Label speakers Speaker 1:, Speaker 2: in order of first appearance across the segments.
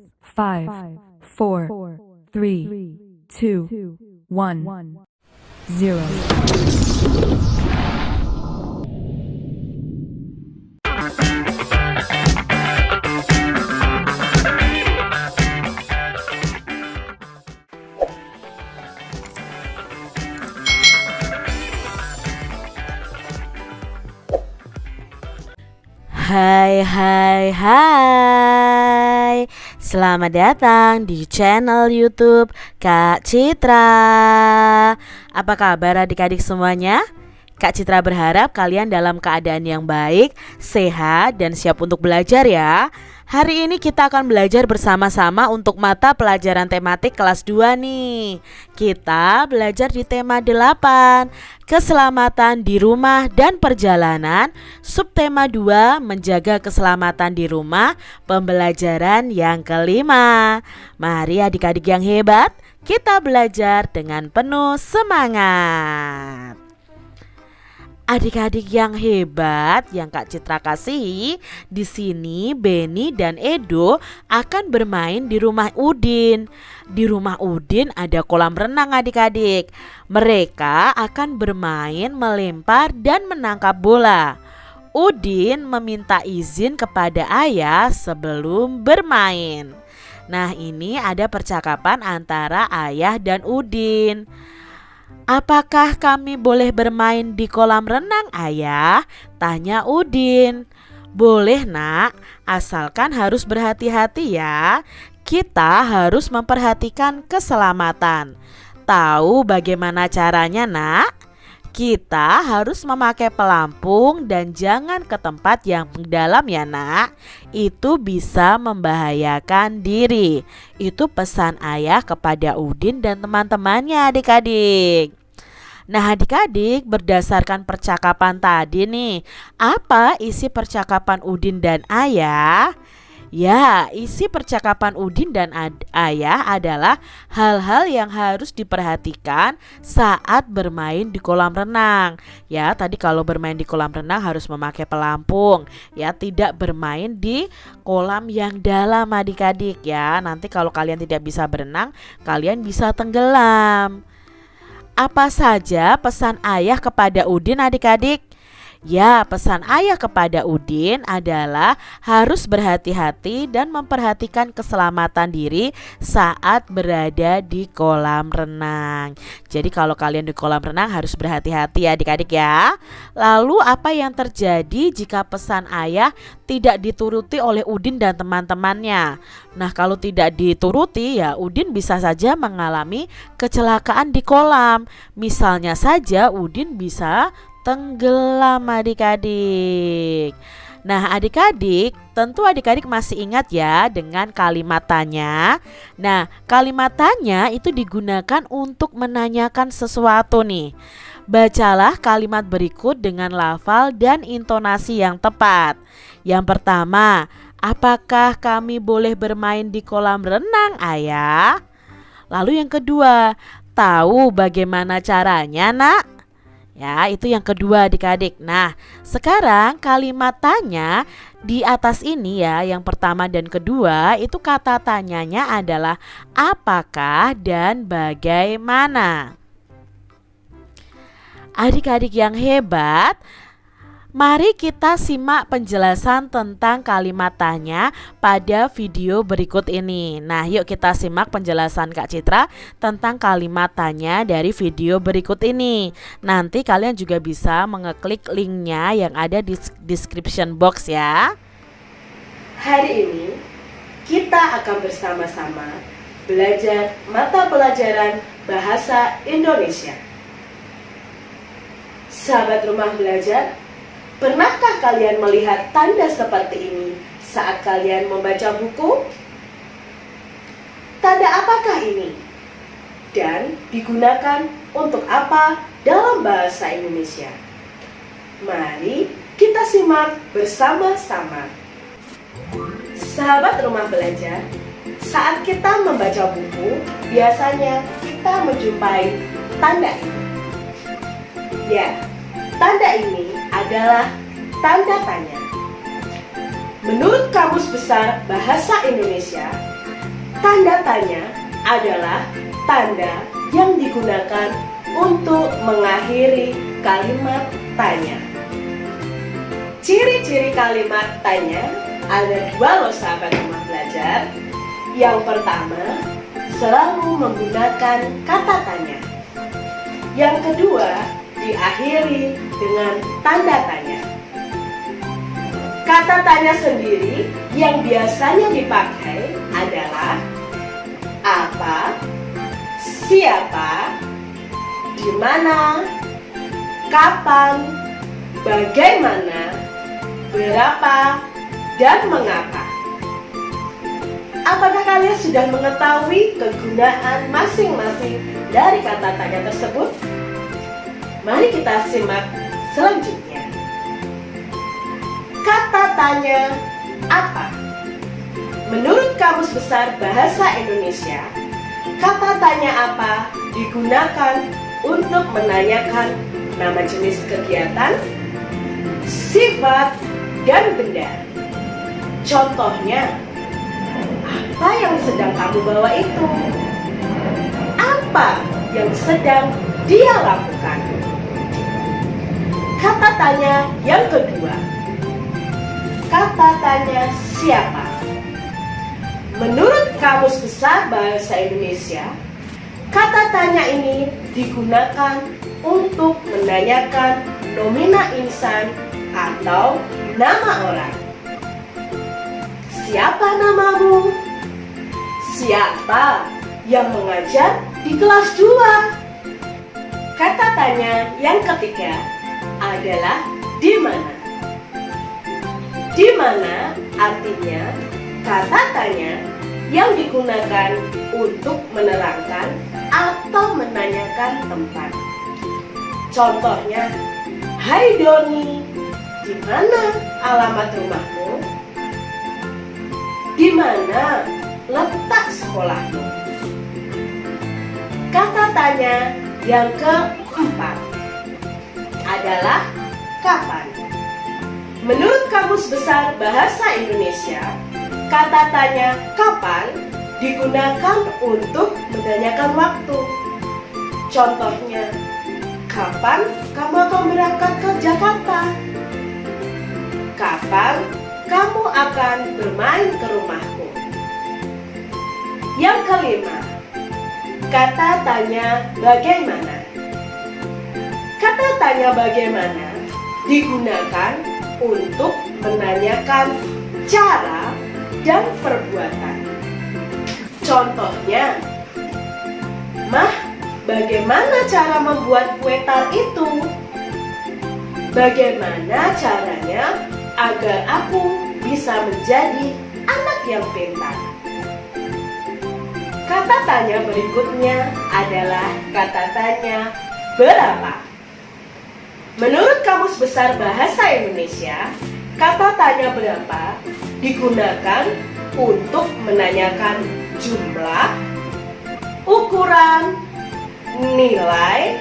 Speaker 1: 5, 4, 3, 2, 1, 0.
Speaker 2: Hai, selamat datang di channel YouTube Kak Citra. Apa kabar adik-adik semuanya? Kak Citra berharap kalian dalam keadaan yang baik, sehat, dan siap untuk belajar ya. Hari ini kita akan belajar bersama-sama untuk mata pelajaran tematik kelas 2 nih. Kita belajar di tema 8, keselamatan di rumah dan perjalanan. Subtema 2, menjaga keselamatan di rumah, pembelajaran yang kelima. Mari adik-adik yang hebat, kita belajar dengan penuh semangat. Adik-adik yang hebat yang Kak Citra kasihi, di sini Beni dan Edo akan bermain di rumah Udin. Di rumah Udin ada kolam renang adik-adik. Mereka akan bermain melempar dan menangkap bola. Udin meminta izin kepada ayah sebelum bermain. Nah, ini ada percakapan antara ayah dan Udin. Apakah kami boleh bermain di kolam renang, ayah? Tanya Udin. Boleh nak, asalkan harus berhati-hati ya. Kita harus memperhatikan keselamatan. Tahu bagaimana caranya nak? Kita harus memakai pelampung dan jangan ke tempat yang dalam ya nak. Itu bisa membahayakan diri. Itu pesan ayah kepada Udin dan teman-temannya adik-adik. Nah adik-adik, berdasarkan percakapan tadi nih, apa isi percakapan Udin dan ayah? Ya, isi percakapan Udin dan ayah adalah hal-hal yang harus diperhatikan saat bermain di kolam renang. Ya, tadi kalau bermain di kolam renang harus memakai pelampung. Ya, tidak bermain di kolam yang dalam adik-adik ya. Nanti kalau kalian tidak bisa berenang, kalian bisa tenggelam. Apa saja pesan ayah kepada Udin adik-adik? Ya, pesan ayah kepada Udin adalah harus berhati-hati dan memperhatikan keselamatan diri saat berada di kolam renang. Jadi kalau kalian di kolam renang harus berhati-hati ya adik-adik ya. Lalu apa yang terjadi jika pesan ayah tidak dituruti oleh Udin dan teman-temannya? Nah, kalau tidak dituruti ya Udin bisa saja mengalami kecelakaan di kolam. Misalnya saja Udin bisa tenggelam adik-adik. Nah adik-adik, tentu adik-adik masih ingat ya dengan kalimat tanya. Nah kalimat tanya itu digunakan untuk menanyakan sesuatu nih. Bacalah kalimat berikut dengan lafal dan intonasi yang tepat. Yang pertama, apakah kami boleh bermain di kolam renang ayah? Lalu yang kedua, tahu bagaimana caranya nak? Ya, itu yang kedua adik-adik. Nah, sekarang kalimat tanya di atas ini ya, yang pertama dan kedua, itu kata tanyanya adalah apakah dan bagaimana. Adik-adik yang hebat, mari kita simak penjelasan tentang kalimat tanya pada video berikut ini. Nah, yuk kita simak penjelasan Kak Citra tentang kalimat tanya dari video berikut ini. Nanti kalian juga bisa mengeklik linknya yang ada di description box ya.
Speaker 3: Hari ini kita akan bersama-sama belajar mata pelajaran Bahasa Indonesia. Sahabat rumah belajar, pernahkah kalian melihat tanda seperti ini saat kalian membaca buku? Tanda apakah ini? Dan digunakan untuk apa dalam bahasa Indonesia? Mari kita simak bersama-sama. Sahabat rumah belajar, saat kita membaca buku, biasanya kita menjumpai tanda ini. Ya, tanda ini adalah tanda tanya. Menurut Kamus Besar Bahasa Indonesia, Tanda tanya adalah tanda yang digunakan untuk mengakhiri kalimat tanya. Ciri-ciri kalimat tanya ada dua loh sahabat rumah belajar. Yang pertama, selalu menggunakan kata tanya. Yang kedua, diakhiri dengan tanda tanya. Kata tanya sendiri yang biasanya dipakai adalah apa, siapa, di mana, kapan, bagaimana, berapa, dan mengapa. Apakah kalian sudah mengetahui kegunaan masing-masing dari kata tanya tersebut? Mari kita simak selanjutnya. Kata tanya apa? Menurut Kamus Besar Bahasa Indonesia, kata tanya apa digunakan untuk menanyakan nama jenis kegiatan, sifat, dan benda. Contohnya, apa yang sedang kamu bawa itu? Apa yang sedang dia lakukan? Kata tanya yang kedua, kata tanya siapa? Menurut Kamus Besar Bahasa Indonesia, kata tanya ini digunakan untuk menanyakan nomina insan atau nama orang. Siapa namamu? Siapa yang mengajar di kelas 2? Kata tanya yang ketiga adalah di mana. Di mana artinya kata tanya yang digunakan untuk menerangkan atau menanyakan tempat. Contohnya, hai Doni, di mana alamat rumahmu? Di mana letak sekolahmu? Kata tanya yang keempat adalah kapan. Menurut Kamus Besar Bahasa Indonesia, kata tanya kapan digunakan untuk menanyakan waktu. Contohnya, kapan kamu akan berangkat ke Jakarta? Kapan kamu akan bermain ke rumahku? Yang kelima, kata tanya bagaimana. Kata tanya bagaimana digunakan untuk menanyakan cara dan perbuatan. Contohnya, Mah, bagaimana cara membuat kue tar itu? Bagaimana caranya agar aku bisa menjadi anak yang pintar? Kata tanya berikutnya adalah kata tanya berapa. Menurut Kamus Besar Bahasa Indonesia, kata tanya berapa digunakan untuk menanyakan jumlah, ukuran, nilai,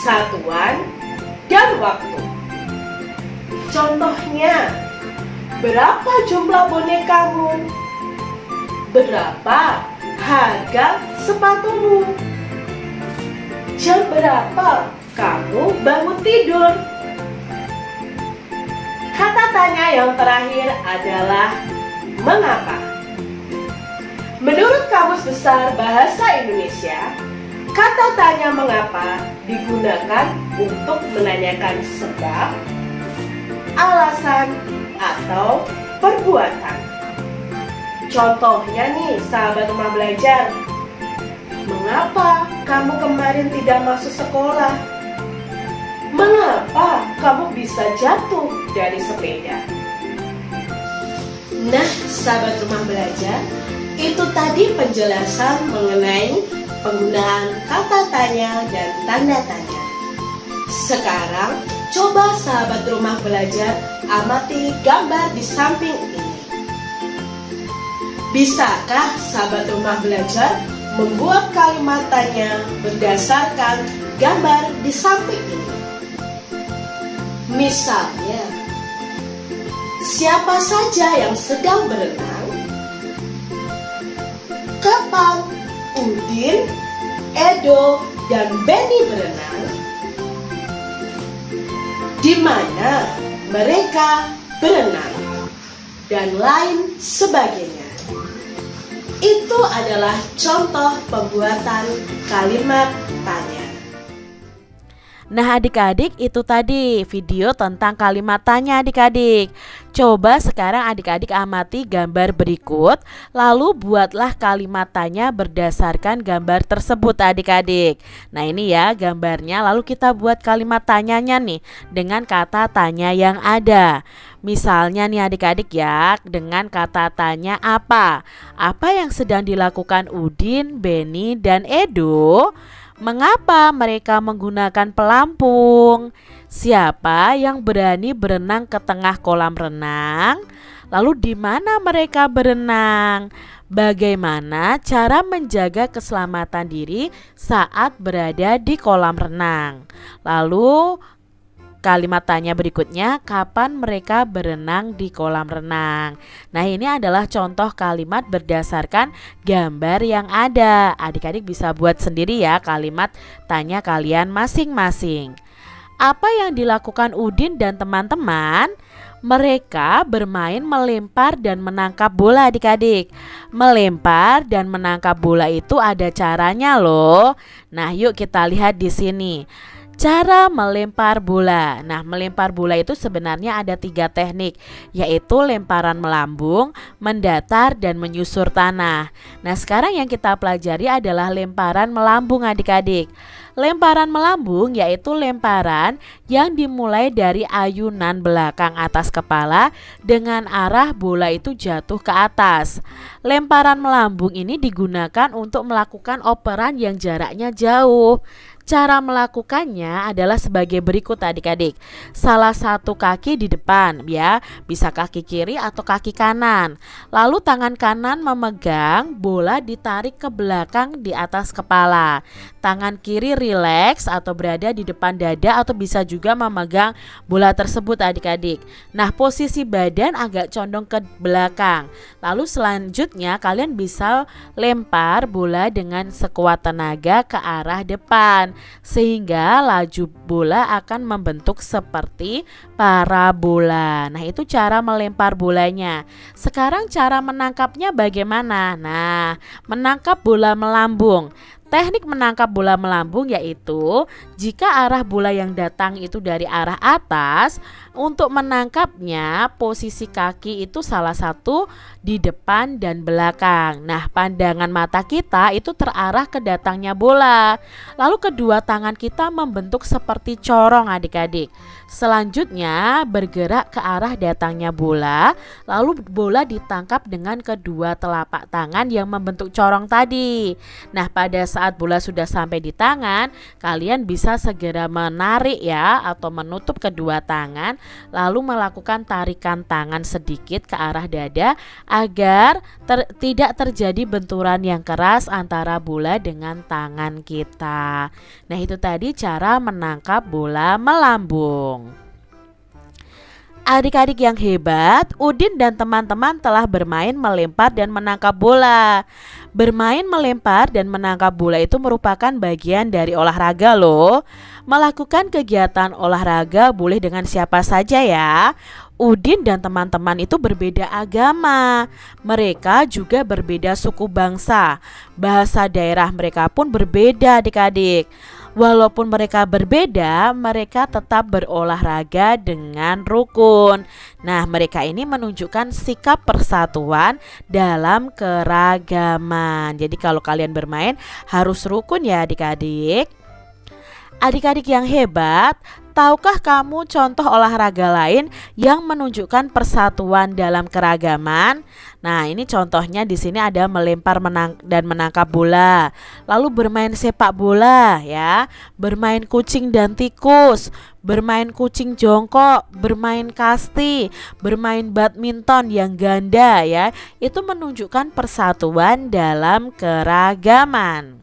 Speaker 3: satuan, dan waktu. Contohnya, berapa jumlah bonekamu? Berapa harga sepatumu? Jam berapa kamu bangun tidur? Kata tanya yang terakhir adalah mengapa. Menurut Kamus Besar Bahasa Indonesia, kata tanya mengapa digunakan untuk menanyakan sebab, alasan, atau perbuatan. Contohnya nih sahabat rumah belajar, mengapa kamu kemarin tidak masuk sekolah? Mengapa kamu bisa jatuh dari sepeda? Nah, sahabat rumah belajar, itu tadi penjelasan mengenai penggunaan kata tanya dan tanda tanya. Sekarang, coba sahabat rumah belajar amati gambar di samping ini. Bisakah sahabat rumah belajar membuat kalimat tanya berdasarkan gambar di samping ini? Misalnya, siapa saja yang sedang berenang? depan Udin, Edo, dan Benny berenang, di mana mereka berenang, dan lain sebagainya. Itu adalah contoh pembuatan kalimat tanya.
Speaker 2: Nah adik-adik, itu tadi video tentang kalimat tanya adik-adik. Coba sekarang adik-adik amati gambar berikut, lalu buatlah kalimat tanya berdasarkan gambar tersebut adik-adik. Nah ini ya gambarnya, lalu kita buat kalimat tanyanya nih dengan kata tanya yang ada. Misalnya nih adik-adik ya, dengan kata tanya apa? Apa yang sedang dilakukan Udin, Benny, dan Edo? Mengapa mereka menggunakan pelampung? Siapa yang berani berenang ke tengah kolam renang? Lalu di mana mereka berenang? Bagaimana cara menjaga keselamatan diri saat berada di kolam renang? Lalu kalimat tanya berikutnya, kapan mereka berenang di kolam renang? Nah ini adalah contoh kalimat berdasarkan gambar yang ada. Adik-adik bisa buat sendiri ya kalimat tanya kalian masing-masing. Apa yang dilakukan Udin dan teman-teman? Mereka bermain melempar dan menangkap bola adik-adik. Melempar dan menangkap bola itu ada caranya loh. Nah yuk kita lihat di sini. Cara melempar bola. Nah melempar bola itu sebenarnya ada 3 teknik, yaitu lemparan melambung, mendatar, dan menyusur tanah. Nah sekarang yang kita pelajari adalah lemparan melambung adik-adik. Lemparan melambung yaitu lemparan yang dimulai dari ayunan belakang atas kepala dengan arah bola itu jatuh ke atas. Lemparan melambung ini digunakan untuk melakukan operan yang jaraknya jauh. Cara melakukannya adalah sebagai berikut adik-adik. Salah satu kaki di depan ya, bisa kaki kiri atau kaki kanan. Lalu tangan kanan memegang bola ditarik ke belakang di atas kepala. Tangan kiri rileks atau berada di depan dada atau bisa juga memegang bola tersebut adik-adik. Nah posisi badan agak condong ke belakang. Lalu selanjutnya kalian bisa lempar bola dengan sekuat tenaga ke arah depan, sehingga laju bola akan membentuk seperti parabola. Nah itu cara melempar bolanya. Sekarang cara menangkapnya bagaimana? Nah menangkap bola melambung. Teknik menangkap bola melambung yaitu jika arah bola yang datang itu dari arah atas, untuk menangkapnya posisi kaki itu salah satu di depan dan belakang. Nah pandangan mata kita itu terarah ke datangnya bola. Lalu kedua tangan kita membentuk seperti corong adik-adik. Selanjutnya bergerak ke arah datangnya bola. Lalu bola ditangkap dengan kedua telapak tangan yang membentuk corong tadi. Nah pada saat bola sudah sampai di tangan, kalian bisa segera menarik ya atau menutup kedua tangan, lalu melakukan tarikan tangan sedikit ke arah dada agar tidak terjadi benturan yang keras antara bola dengan tangan kita. Nah itu tadi cara menangkap bola melambung. Adik-adik yang hebat, Udin dan teman-teman telah bermain melempar dan menangkap bola. Bermain melempar dan menangkap bola itu merupakan bagian dari olahraga loh. Melakukan kegiatan olahraga boleh dengan siapa saja ya. Udin dan teman-teman itu berbeda agama. Mereka juga berbeda suku bangsa. Bahasa daerah mereka pun berbeda adik-adik. Walaupun mereka berbeda, mereka tetap berolahraga dengan rukun. Nah, mereka ini menunjukkan sikap persatuan dalam keragaman. Jadi kalau kalian bermain harus rukun ya adik-adik. Adik-adik yang hebat, tahukah kamu contoh olahraga lain yang menunjukkan persatuan dalam keragaman? Nah, ini contohnya di sini ada melempar dan menangkap bola. Lalu bermain sepak bola ya, bermain kucing dan tikus, bermain kucing jongkok, bermain kasti, bermain badminton yang ganda ya. Itu menunjukkan persatuan dalam keragaman.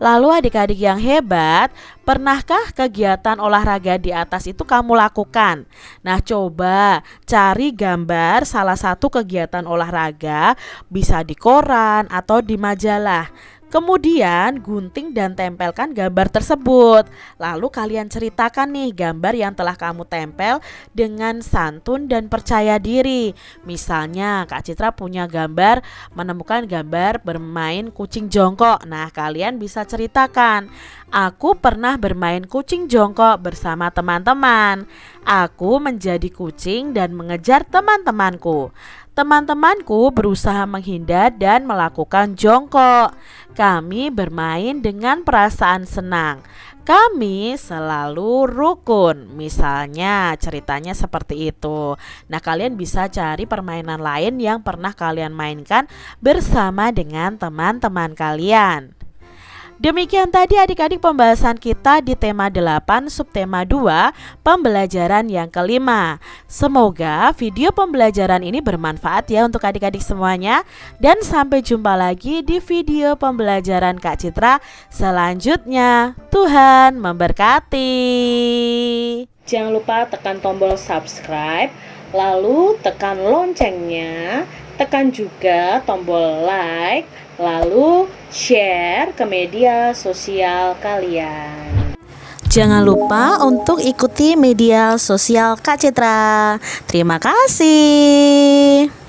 Speaker 2: Lalu adik-adik yang hebat, pernahkah kegiatan olahraga di atas itu kamu lakukan? Nah, coba cari gambar salah satu kegiatan olahraga, bisa di koran atau di majalah. Kemudian gunting dan tempelkan gambar tersebut. Lalu kalian ceritakan nih gambar yang telah kamu tempel dengan santun dan percaya diri. Misalnya Kak Citra punya gambar, menemukan gambar bermain kucing jongkok. Nah, kalian bisa ceritakan, aku pernah bermain kucing jongkok bersama teman-teman. Aku menjadi kucing dan mengejar teman-temanku. Teman-temanku berusaha menghindar dan melakukan jongkok. Kami bermain dengan perasaan senang. Kami selalu rukun. Misalnya ceritanya seperti itu. Nah, kalian bisa cari permainan lain yang pernah kalian mainkan bersama dengan teman-teman kalian. Demikian tadi adik-adik pembahasan kita di tema 8 subtema 2 pembelajaran yang kelima. Semoga video pembelajaran ini bermanfaat ya untuk adik-adik semuanya. Dan sampai jumpa lagi di video pembelajaran Kak Citra selanjutnya. Tuhan memberkati.
Speaker 3: Jangan lupa tekan tombol subscribe, lalu tekan loncengnya, tekan juga tombol like, lalu share ke media sosial kalian.
Speaker 2: Jangan lupa untuk ikuti media sosial Kak Citra. Terima kasih.